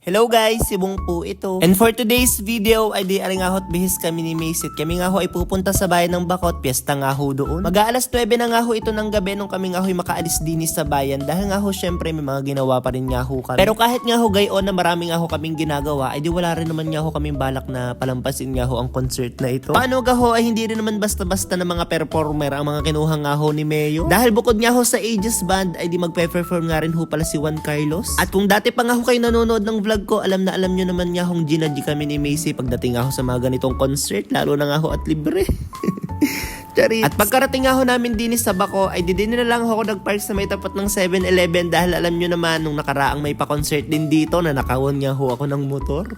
Hello guys, si Bong po ito. And for today's video ay di ari nga ho't bihis kami ni Maysit. Kami nga ho ay pupunta sa bayan ng Bakot, piyesta nga ho doon. Mag-aalas 9 na nga ho ito ng gabi nung kami nga ho ay makaalis din sa bayan dahil nga ho syempre may mga ginawa pa rin nga ho kami. Pero kahit nga ho gayon na marami nga ho kaming ginagawa ay di wala rin naman nga ho kaming balak na palampasin nga ho ang concert na ito. Paano ga ho ay hindi rin naman basta-basta na mga performer ang mga kinuha nga ho ni Mayo. Dahil bukod nga ho sa Aegis Band ay di magpe-perform nga rin ho pala si Juan Carlos. At kung dati pa nga ho kayo nanonood ng vlog ko, alam nyo naman nga hong ginadji kami ni Macy pagdating nga ho sa mga ganitong concert, lalo na nga ho at libre. Charit. At pagkarating nga ho namin din sa Bako, ay di din na lang ako nagpark sa may tapat ng 7-Eleven dahil alam nyo naman nung nakaraang may pa-concert din dito na nakawon nga ho ako ng motor.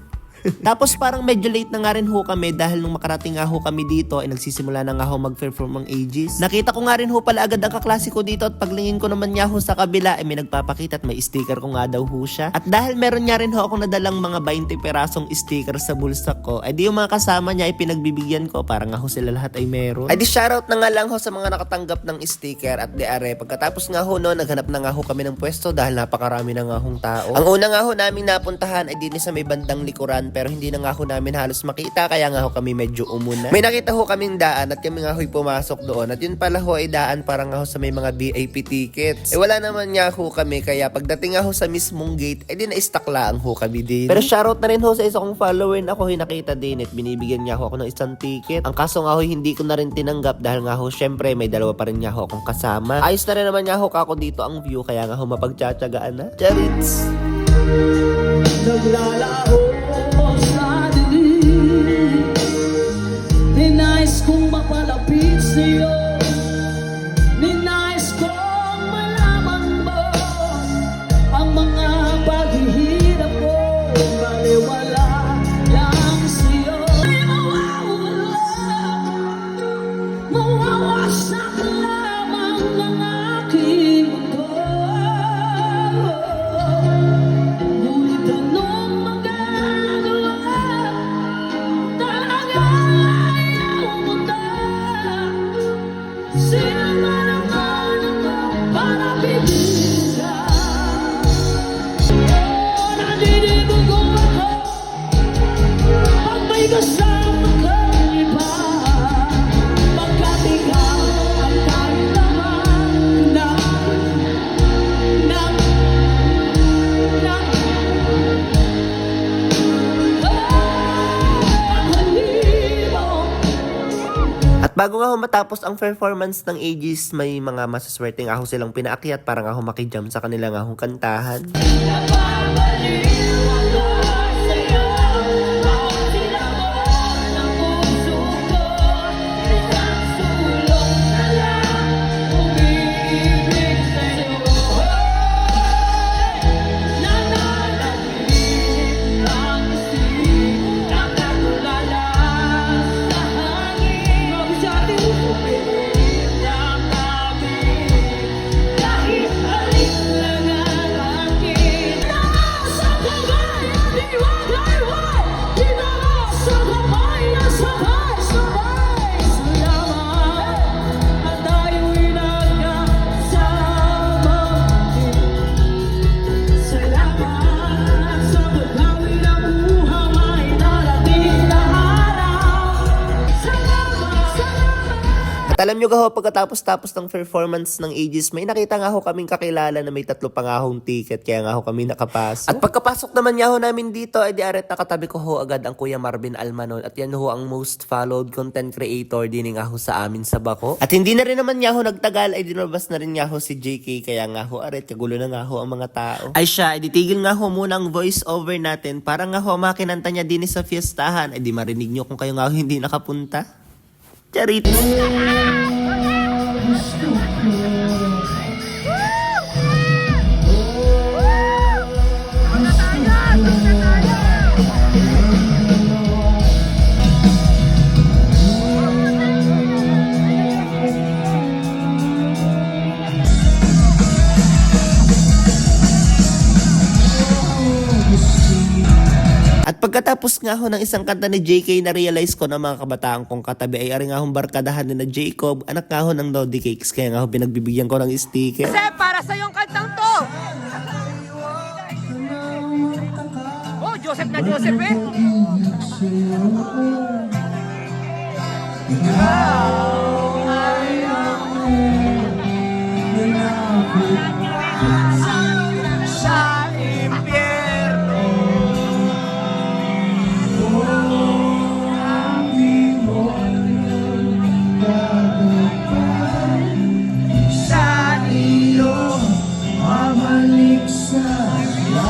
Tapos parang medyo late na nga rin ho kami dahil nung makarating nga ho kami dito ay nagsisimula na nga ho mag-perform ang Aegis. Nakita ko nga rin ho pala agad ang kaklase ko dito at paglingin ko naman nga ho sa kabila ay may nagpapakita at may sticker ko nga daw ho siya. At dahil meron nga rin ho ako nadalang mga 20 perasong sticker sa bulsa ko, ay di yung mga kasama niya ay pinagbibigyan ko para nga ho sila lahat ay meron. Ay di shoutout na nga lang ho sa mga nakatanggap ng sticker at di are. Pagkatapos nga ho no, naghanap na nga ho kami ng pwesto dahil napakarami na nga hong tao. Ang una nga ho naming napuntahan ay din sa may bandang likuran pero hindi na nga ho namin halos makita kaya nga ho kami medyo umuna. May nakita ho kaming daan at kami nga ho'y pumasok doon at yun pala ho ay daan para nga ho sa may mga VIP tickets. Wala naman nga ho kami kaya pagdating nga ho sa mismong gate ay di na-stuck lang ho kami din. Pero shoutout na rin ho sa isa kong follower na ako nakita din at binibigyan niya ho ako ng isang ticket. Ang kaso nga ho hindi ko na rin tinanggap dahil nga ho syempre may dalawa pa rin nga ho akong kasama. Ayos na rin naman nga ho kako dito ang view kaya nga ho mapagtsatsagaan na. Charits! Naglalao sa dilim, ninais kong mapalapit sa'yo, ninais kong malaman mo ang mga paghihirap ko, baliwala lang sa'yo. Di mawawala, mawawasak lamang ang aking mundo. Ngunit anong magagawa, talaga ayaw mo na. Sino man ang ano para bibigyan. Oh, naninibago ako pag may kasama kang iba, pagkat ikaw ang kahit naman At bago nga ho matapos ang performance ng Aegis, may mga masaswerte nga ho silang pinaakyat para nga ho makijam sa kanila nga hong kantahan. At alam nyo ga ho, pagkatapos ng performance ng Aegis, may nakita nga ho kaming kakilala na may 3 pa nga hong ticket, kaya nga ho kami nakapasok. At pagkapasok naman nga ho namin dito, ay di aret nakatabi ko ho agad ang Kuya Marvin Almanon at yan ho ang most followed content creator din nga ho sa amin sa Bako. At hindi na rin naman nga ho nagtagal, ay dinabas na rin nga ho si JK, kaya nga ho aret, kagulo na nga ho ang mga tao. Ay siya, ay ditigil nga ho muna ang voice over natin para nga ho makinanta niya din sa fiestahan, ay di marinig nyo kung kayo nga ho hindi nakapunta. Charit! At pagkatapos nga ho ng isang kanta ni JK, na-realize ko na mga kabataan kong katabi ay ari nga hong barkadahan na Jacob, anak nga ho ng Lodi Cakes, kaya nga ho pinagbibigyan ko ng sticker. Kasi para sa yung kantang to. Joseph na Joseph eh. Sa impyerno. Sa iyo mabalik sa sa'yo.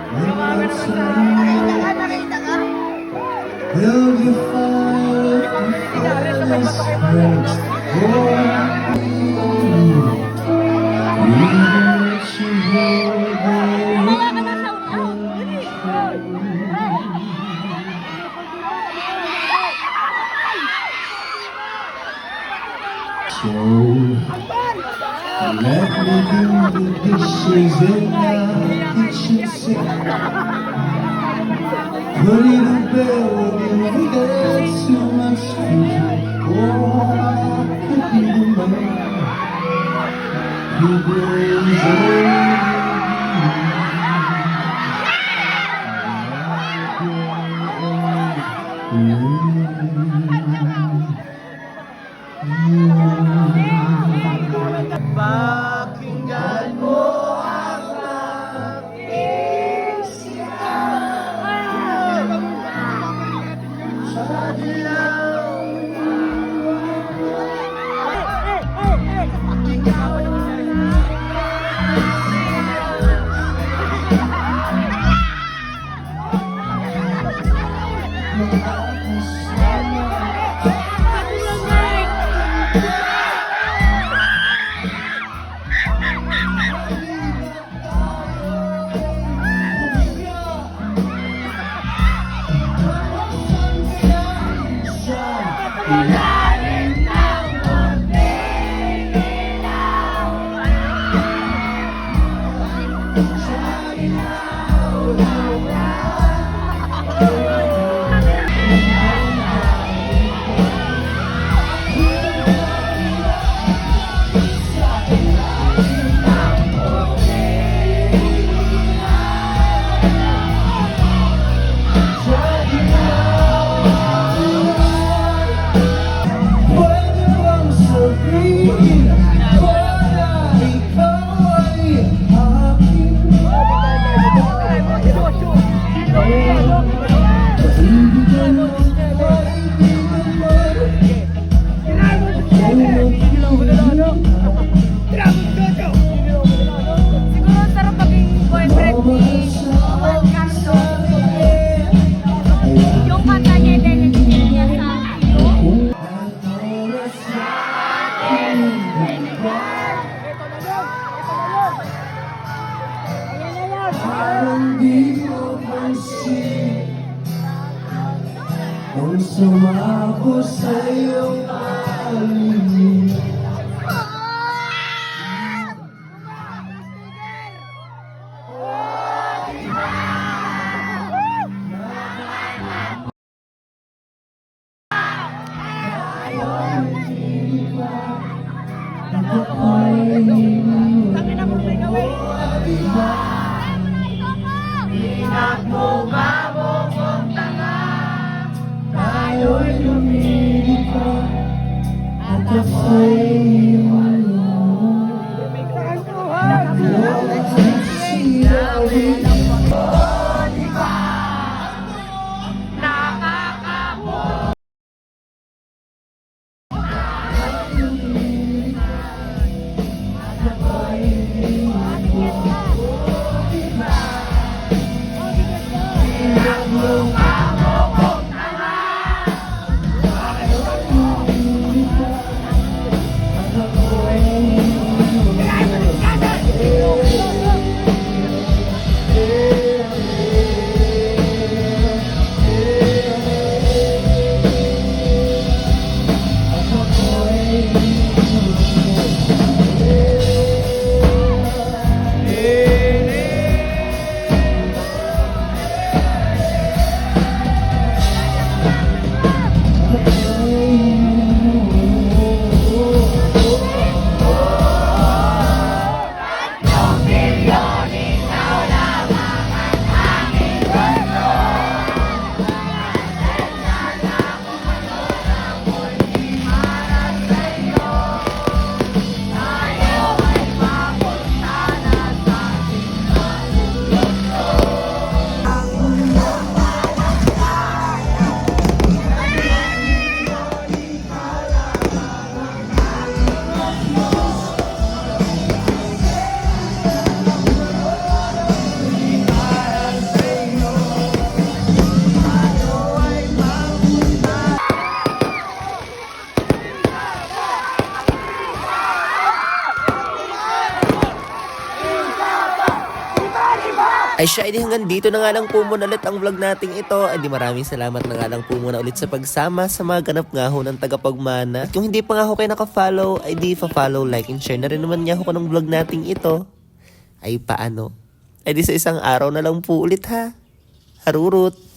Babalik sa will you fight the first So let me do the dishes in the kitchen sink. Put it in bed and we get too much food. Oh, I could be the man who brings Pakinggan mo ang aking sigaw sa dilaw. Siguro sarap maging boyfriend ni Juan Castro. Yung kanta niya, identity niya sa iyo. Hindi mo pansin kung sumako sa'yo aling tayo'y lumilipad at ako'y Ay siya, edi hanggang dito na nga lang po muna ulit ang vlog nating ito. Ay di maraming salamat na nga lang po muna ulit sa pagsama sa mga ganap nga ho ng tagapagmana. At kung hindi pa nga ho kayo naka-follow, ay di pa-follow, like, and share na rin naman nga ho ko ng vlog nating ito. Ay paano? Ay di sa isang araw na lang po ulit ha. Harurut!